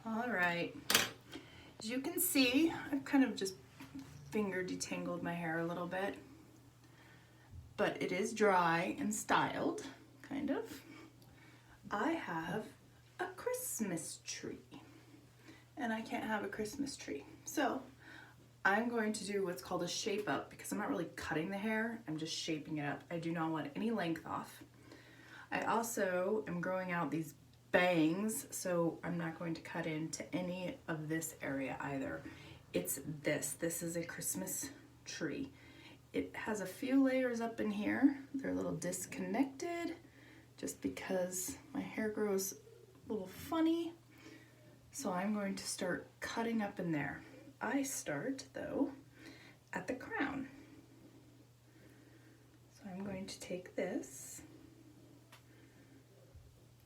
All right, as you can see, I've kind of just finger detangled my hair a little bit, but it is dry and styled, kind of. I have a Christmas tree, and I can't have a Christmas tree. So I'm going to do what's called a shape up because I'm not really cutting the hair, I'm just shaping it up. I do not want any length off. I also am growing out these bangs, so I'm not going to cut into any of this area either. It's this is a Christmas tree. It has a few layers up in here. They're a little disconnected just because my hair grows a little funny. So I'm going to start cutting up in there. I start though at the crown. So I'm going to take this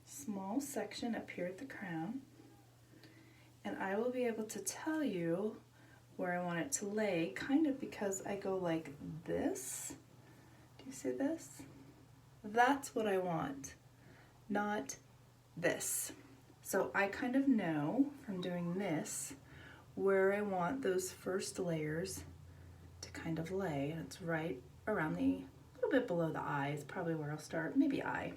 small section up here at the crown, and I will be able to tell you where I want it to lay, kind of because I go like this. Do you see this? That's what I want, not this. So I kind of know from doing this where I want those first layers to kind of lay, and it's right around a little bit below the eye is probably where I'll start, maybe eye.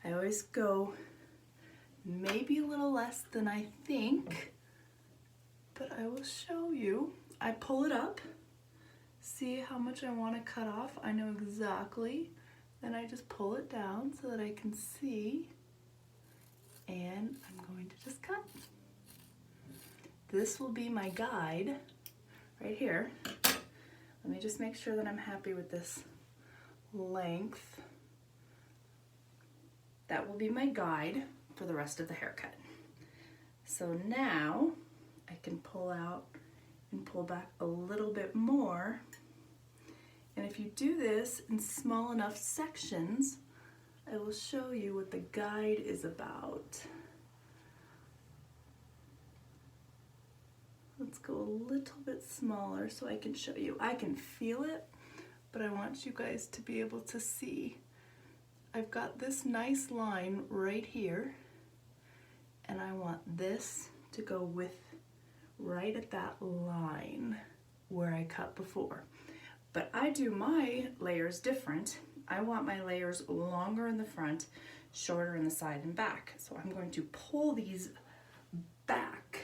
I always go maybe a little less than I think, but I will show you. I pull it up, see how much I want to cut off. I know exactly. Then I just pull it down so that I can see, and I'm going to just cut. This will be my guide right here. Let me just make sure that I'm happy with this length. That will be my guide for the rest of the haircut. So now I can pull out and pull back a little bit more. And if you do this in small enough sections, I will show you what the guide is about. Let's go a little bit smaller so I can show you. I can feel it, but I want you guys to be able to see. I've got this nice line right here, and I want this to go with right at that line where I cut before. But I do my layers different. I want my layers longer in the front, shorter in the side and back. So I'm going to pull these back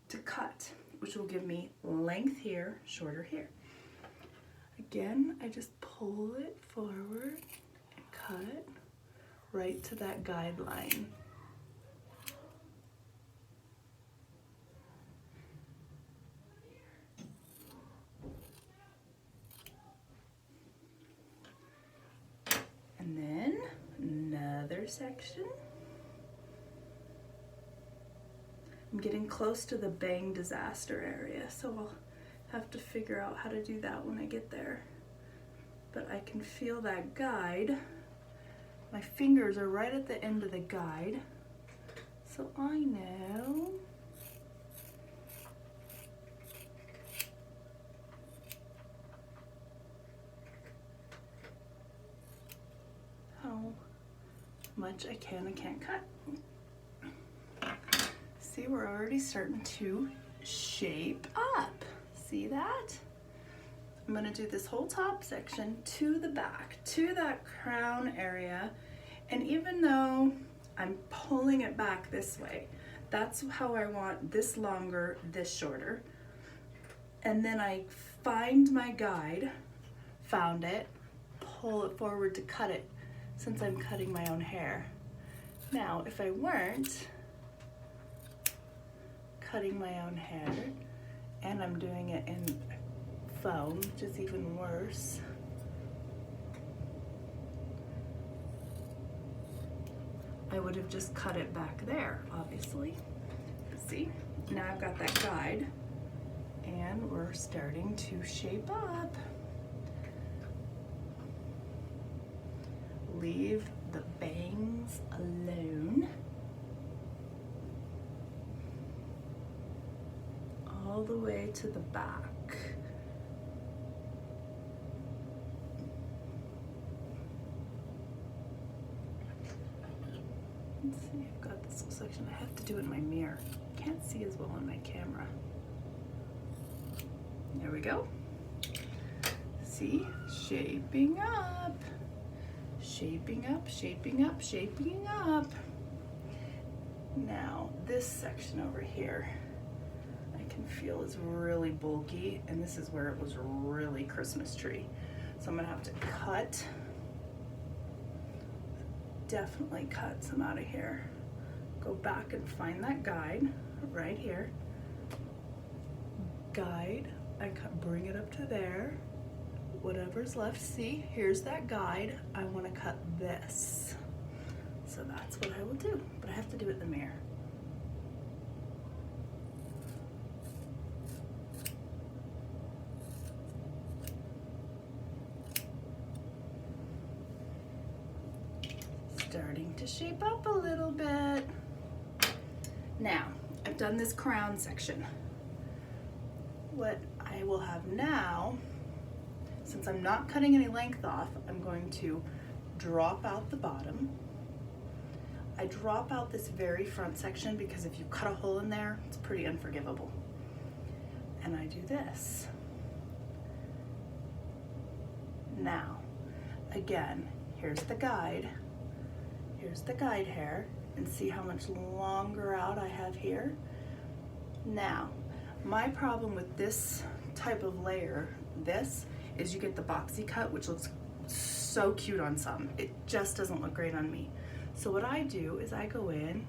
to cut, which will give me length here, shorter here. Again, I just pull it forward, cut right to that guideline. And then another section. I'm getting close to the bang disaster area, so I'll have to figure out how to do that when I get there. But I can feel that guide. My fingers are right at the end of the guide, so I know how much I can and can't cut. See, we're already starting to shape up. See that? I'm gonna do this whole top section to the back, to that crown area. And even though I'm pulling it back this way, that's how I want this longer, this shorter. And then I find my guide, found it, pull it forward to cut it, since I'm cutting my own hair. Now, if I weren't cutting my own hair, and I'm doing it in foam, which is even worse, I would have just cut it back there, obviously. See, now I've got that guide, and we're starting to shape up. Leave the bangs alone. All the way to the back. See, I've got this little section. I have to do it in my mirror. Can't see as well on my camera. There we go. See, shaping up, shaping up, shaping up, shaping up. Now, this section over here, I can feel is really bulky, and this is where it was really Christmas tree. So I'm gonna have to cut, definitely cut some out of here. Go back and find that guide right here. Guide, I bring it up to there. Whatever's left, see, here's that guide. I wanna cut this. So that's what I will do, but I have to do it in the mirror. Starting to shape up a little bit. Now, I've done this crown section. What I will have now, since I'm not cutting any length off, I'm going to drop out the bottom. I drop out this very front section because if you cut a hole in there, it's pretty unforgivable. And I do this. Now, again, here's the guide. Here's the guide hair, and see how much longer out I have here? Now, my problem with this type of layer, this, is you get the boxy cut, which looks so cute on some. It just doesn't look great on me. So what I do is I go in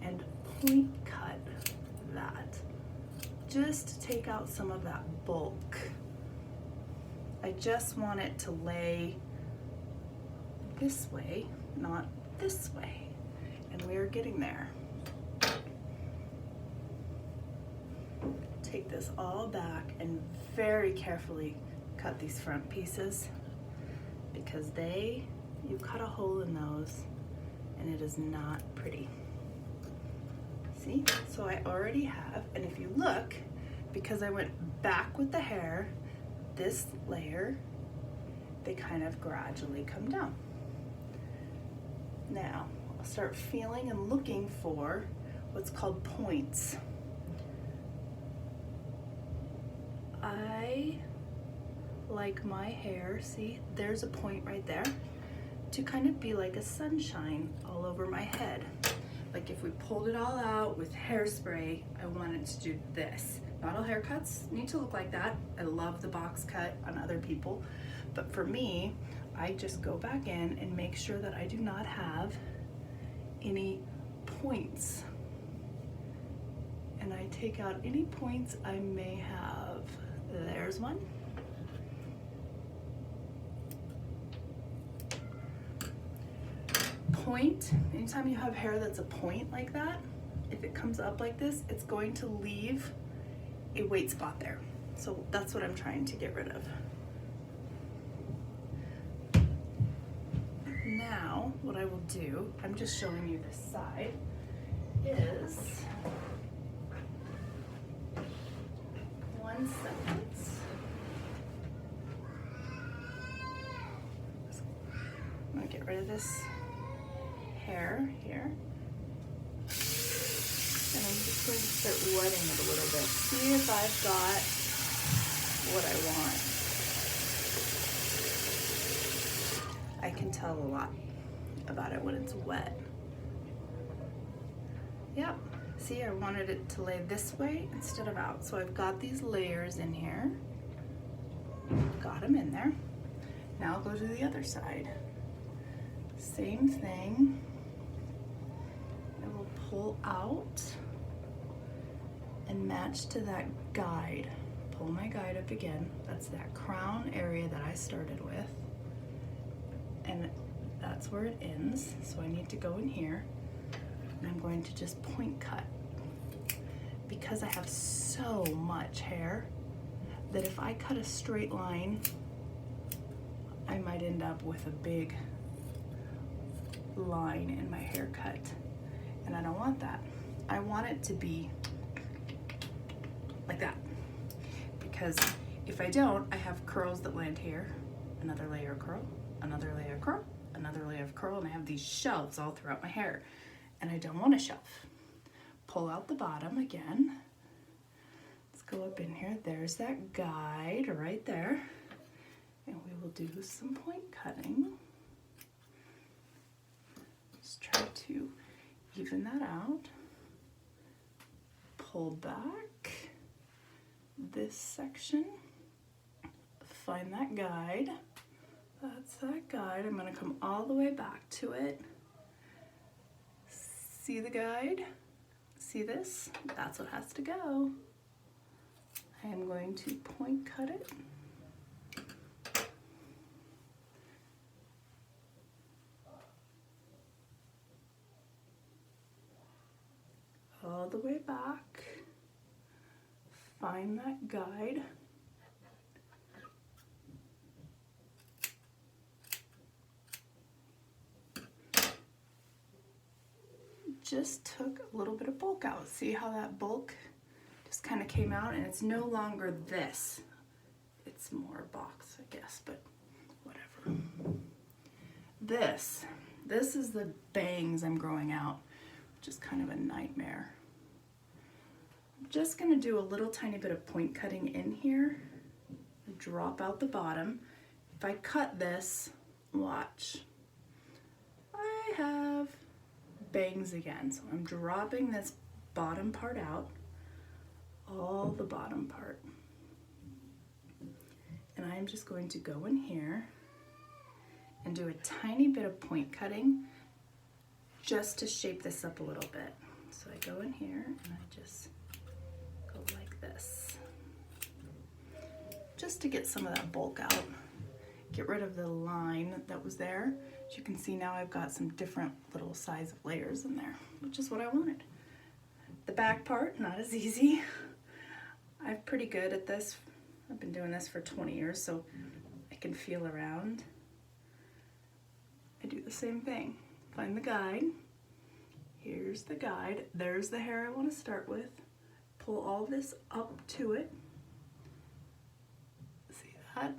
and point cut that, just to take out some of that bulk. I just want it to lay this way, not this way. And we're getting there. Take this all back and very carefully cut these front pieces, because you cut a hole in those and it is not pretty. See, so I already have, and if you look, because I went back with the hair, this layer, they kind of gradually come down. Now, I'll start feeling and looking for what's called points. I like my hair, see, there's a point right there, to kind of be like a sunshine all over my head. Like if we pulled it all out with hairspray, I wanted to do this. Not all haircuts need to look like that. I love the box cut on other people, but for me, I just go back in and make sure that I do not have any points. And I take out any points I may have. There's one. Point, anytime you have hair that's a point like that, if it comes up like this, it's going to leave a weight spot there. So that's what I'm trying to get rid of. Now, what I will do, I'm just showing you this side, is 1 second. I'm gonna get rid of this hair here. And I'm just going to start wetting it a little bit. See if I've got what I want. I can tell a lot about it when it's wet. Yep, see, I wanted it to lay this way instead of out. So I've got these layers in here. Got them in there. Now I'll go to the other side. Same thing. I will pull out and match to that guide. Pull my guide up again. That's that crown area that I started with. And that's where it ends. So I need to go in here and I'm going to just point cut. Because I have so much hair that if I cut a straight line, I might end up with a big line in my haircut, and I don't want that. I want it to be like that, because if I don't, I have curls that land here, another layer of curl, another layer of curl, another layer of curl, and I have these shelves all throughout my hair. and I don't want a shelf. Pull out the bottom again. Let's go up in here. There's that guide right there. And we will do some point cutting. Just try to even that out. Pull back this section. Find that guide. That's that guide. I'm going to come all the way back to it. See the guide? See this? That's what has to go. I am going to point cut it. All the way back. Find that guide. Just took a little bit of bulk out. See how that bulk just kind of came out, and it's no longer this. It's more box, I guess, but whatever. This is the bangs I'm growing out, which is kind of a nightmare. I'm just gonna do a little tiny bit of point cutting in here, drop out the bottom. If I cut this, watch, I have bangs again. So I'm dropping this bottom part out, all the bottom part. And I'm just going to go in here and do a tiny bit of point cutting just to shape this up a little bit. So I go in here and I just go like this, just to get some of that bulk out. Get rid of the line that was there. As you can see now, I've got some different little size of layers in there, which is what I wanted. The back part, not as easy. I'm pretty good at this. I've been doing this for 20 years, so I can feel around. I do the same thing. Find the guide. Here's the guide. There's the hair I want to start with. Pull all this up to it. See that?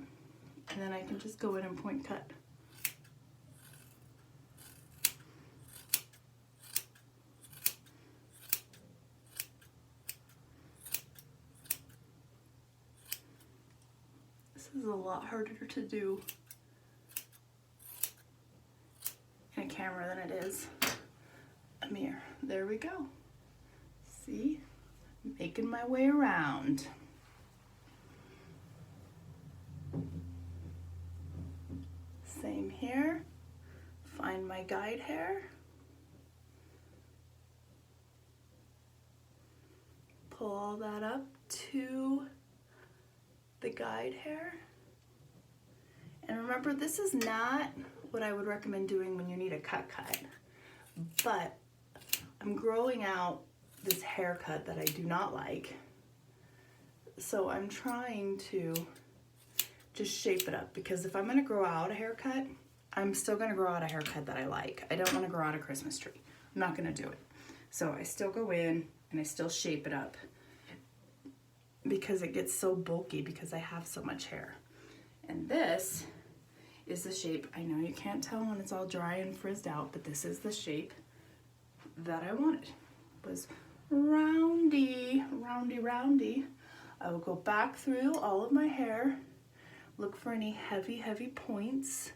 And then I can just go in and point cut. This is a lot harder to do in a camera than it is a mirror. There we go. See? Making my way around. Same here. Find my guide hair. Pull all that up to the guide hair. And remember, this is not what I would recommend doing when you need a cut, but I'm growing out this haircut that I do not like. So I'm trying to just shape it up, because if I'm gonna grow out a haircut, I'm still gonna grow out a haircut that I like. I don't wanna grow out a Christmas tree. I'm not gonna do it. So I still go in and I still shape it up, because it gets so bulky because I have so much hair. And this is the shape. I know you can't tell when it's all dry and frizzed out, but this is the shape that I wanted. It was roundy, roundy, roundy. I will go back through all of my hair, look for any heavy, heavy points.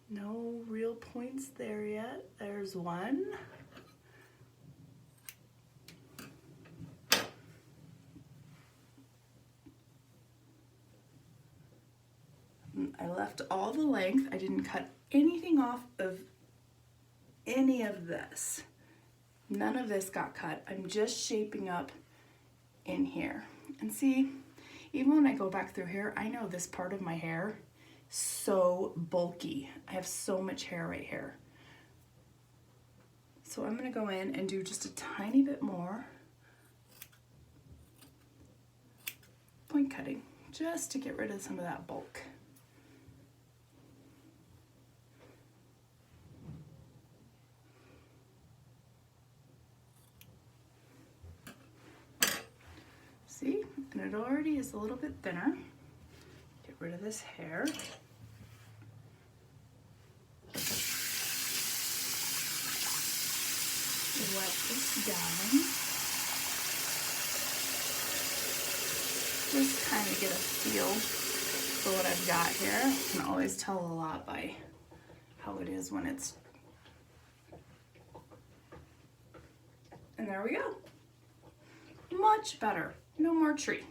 No real points there yet. There's one. I left all the length. I didn't cut anything off of any of this. None of this got cut. I'm just shaping up in here. And see, even when I go back through here, I know this part of my hair is so bulky. I have so much hair right here. So I'm gonna go in and do just a tiny bit more point cutting, just to get rid of some of that bulk. See, and it already is a little bit thinner. Get rid of this hair. wet this down. Just kind of get a feel for what I've got here. I can always tell a lot by how it is when it's, and there we go. Much better. No more tree.